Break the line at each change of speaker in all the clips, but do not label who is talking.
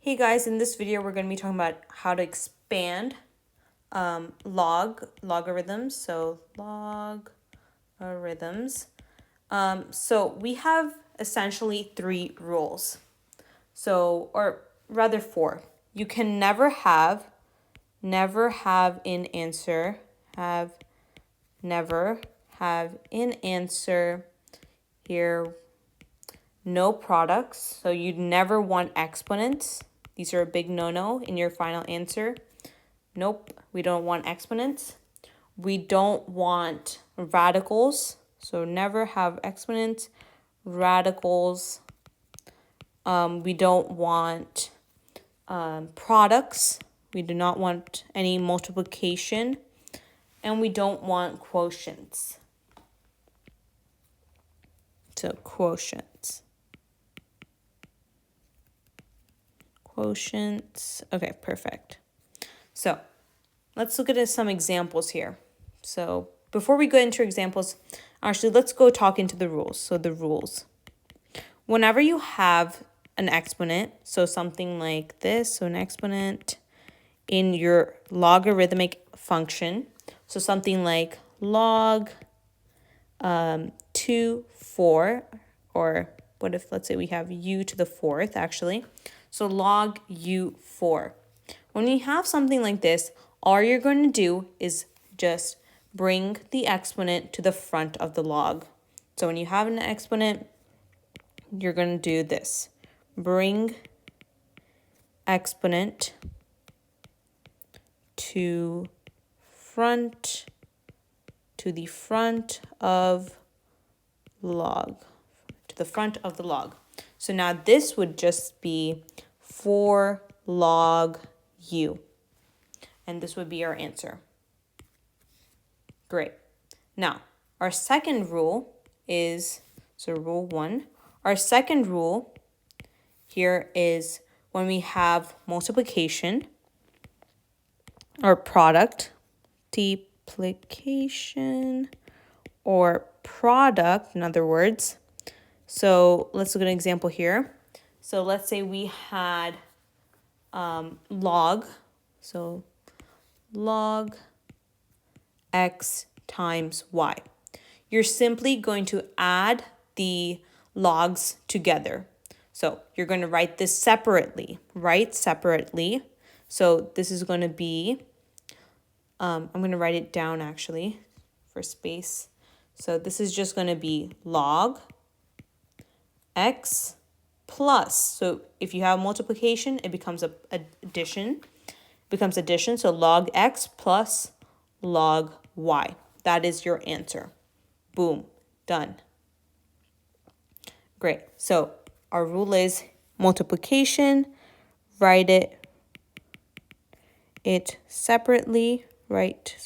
Hey guys, in this video we're going to be talking about how to expand logarithms. So logarithms. So we have essentially three rules. So, or rather four. You can never have in answer, never have in answer here no products. So you'd never want exponents. These are a big no-no in your final answer. Nope, we don't want exponents. We don't want radicals. So never have exponents, radicals. We don't want products. We do not want any multiplication. And we don't want quotients. So quotients. Okay, perfect. So let's look at some examples here. So before we go into examples, actually, let's go talk into the rules. So the rules. Whenever you have an exponent, so something like this, so an exponent in your logarithmic function, so something like log 2, 4, or what if, let's say we have u to the fourth, actually. So log u4. When you have something like this, all you're going to do is just bring the exponent to the front of the log. So when you have an exponent, you're going to do this. Bring exponent to the front of log. So now this would just be 4 log u. And this would be our answer. Great. Now, our second rule is, so rule 1. Our second rule here is when we have multiplication or product, multiplication or product, in other words. So let's look at an example here. So let's say we had log, so log x times y. You're simply going to add the logs together. So you're going to write this separately, So this is going to be, I'm going to write it down actually for space. So this is just going to be log x plus, so if you have multiplication, it becomes addition. So log x plus log y. That is your answer. Boom, done. Great. So our rule is multiplication, write it separately, write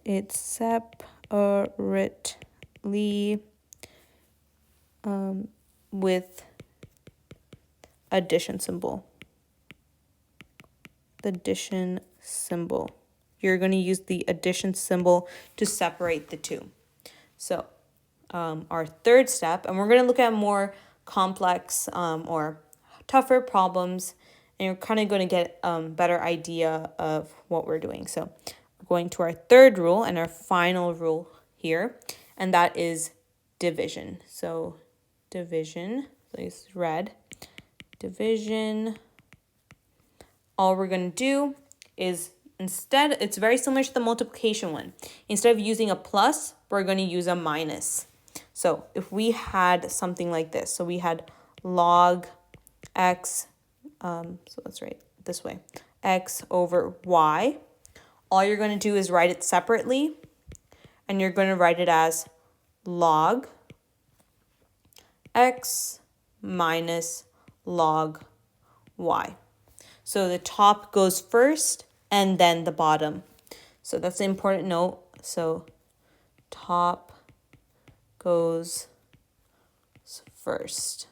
it separately with addition symbol. The addition symbol. You're going to use the addition symbol to separate the two. So our third step, and we're going to look at more complex or tougher problems, and you're kind of going to get a better idea of what we're doing. So we're going to our third rule and our final rule here, and that is division. So division, so it's red, division. All we're going to do is, instead, it's very similar to the multiplication one. Instead of using a plus, we're going to use a minus. So if we had something like this, so we had log x, so let's write it this way, x over y. All you're going to do is write it separately, and you're going to write it as log x minus log y. So the top goes first and then the bottom. So that's an important note. So top goes first.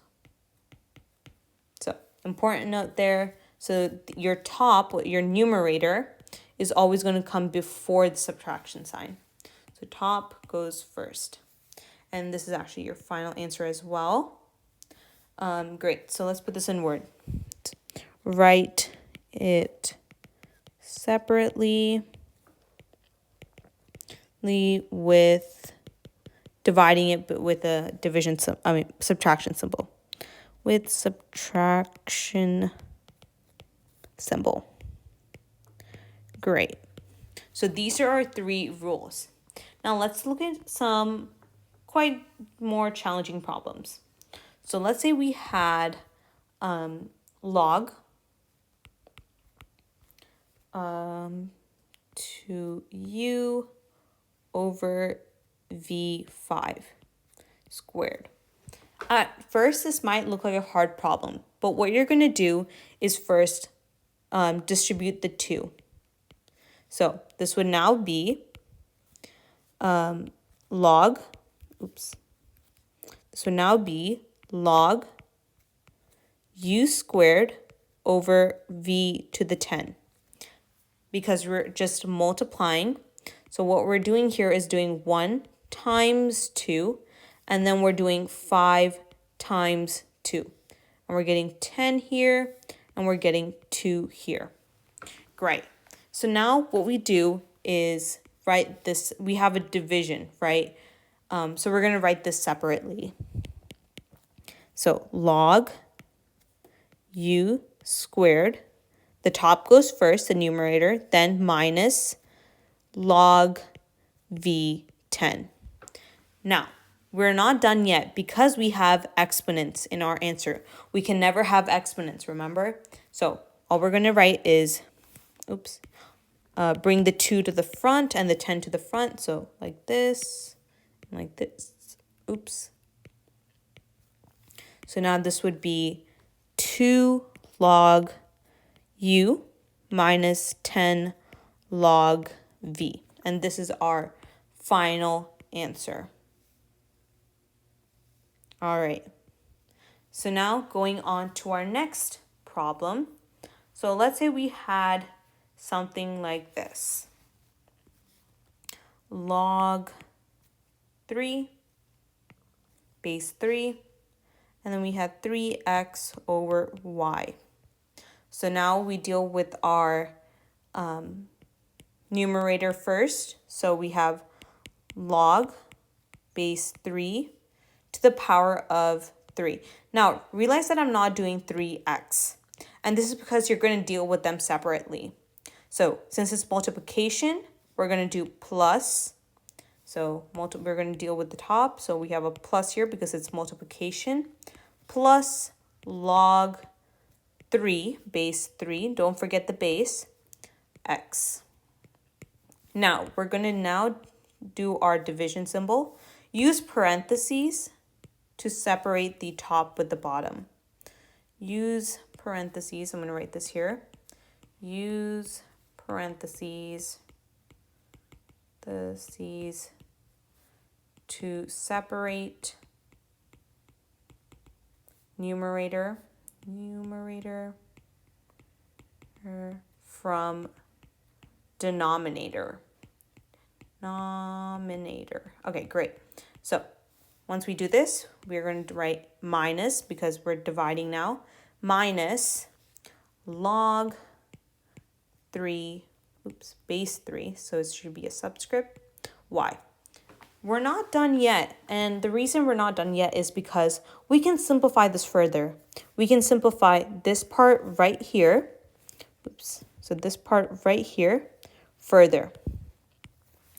So important note there. So your top, your numerator, is always going to come before the subtraction sign. So top goes first. And this is actually your final answer as well. Great. So let's put this in Word. write it separately with dividing it with a subtraction symbol. With subtraction symbol. Great. So these are our 3 rules. Now let's look at some quite more challenging problems. So let's say we had log 2u over v5 squared. At first, this might look like a hard problem, but what you're going to do is first distribute the 2. So this would now be log u squared over v to the 10, because we're just multiplying. So what we're doing here is doing 1 times 2, and then we're doing 5 times 2. And we're getting 10 here, and we're getting 2 here. Great. So now what we do is write this. We have a division, right? So we're going to write this separately. So log u squared. The top goes first, the numerator, then minus log v10. Now, we're not done yet because we have exponents in our answer. We can never have exponents, remember? So all we're going to write is, bring the 2 to the front and the 10 to the front. So like this, like this. So now this would be 2 log u minus 10 log v. And this is our final answer. All right. So now going on to our next problem. So let's say we had something like this. Log 3, base 3, and then we had 3x over y. So now we deal with our numerator first. So we have log base 3 to the power of 3. Now, realize that I'm not doing 3x. And this is because you're going to deal with them separately. So since it's multiplication, we're going to do plus. So we're going to deal with the top. So we have a plus here because it's multiplication. Plus log 3, base 3. Don't forget the base, x. Now, we're going to now do our division symbol. Use parentheses to separate the top with the bottom. Use parentheses. I'm going to write this here. Use parentheses to separate numerator from denominator. Okay, great. So once we do this, we're going to write minus, because we're dividing now, minus log 3, base 3, so it should be a subscript, y. We're not done yet, and the reason we're not done yet is because we can simplify this further. We can simplify this part right here, so this part right here further.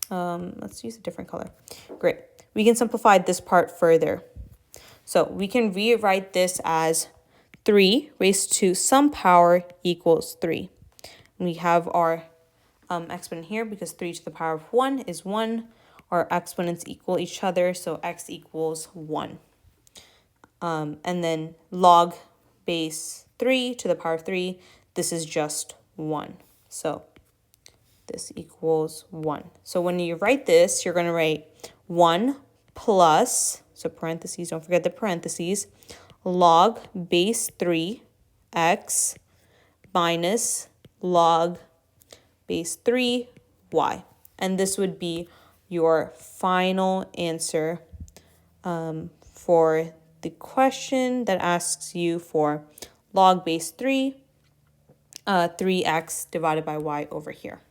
Let's use a different color. Great. We can simplify this part further. So we can rewrite this as 3 raised to some power equals 3. And we have our exponent here because 3 to the power of 1 is 1. Our exponents equal each other, so x equals 1. And then log base 3 to the power of 3, this is just 1. So this equals 1. So when you write this, you're going to write 1 plus, so parentheses, don't forget the parentheses, log base 3 x minus log base 3 y. And this would be your final answer for the question that asks you for log base 3 3x divided by y over here.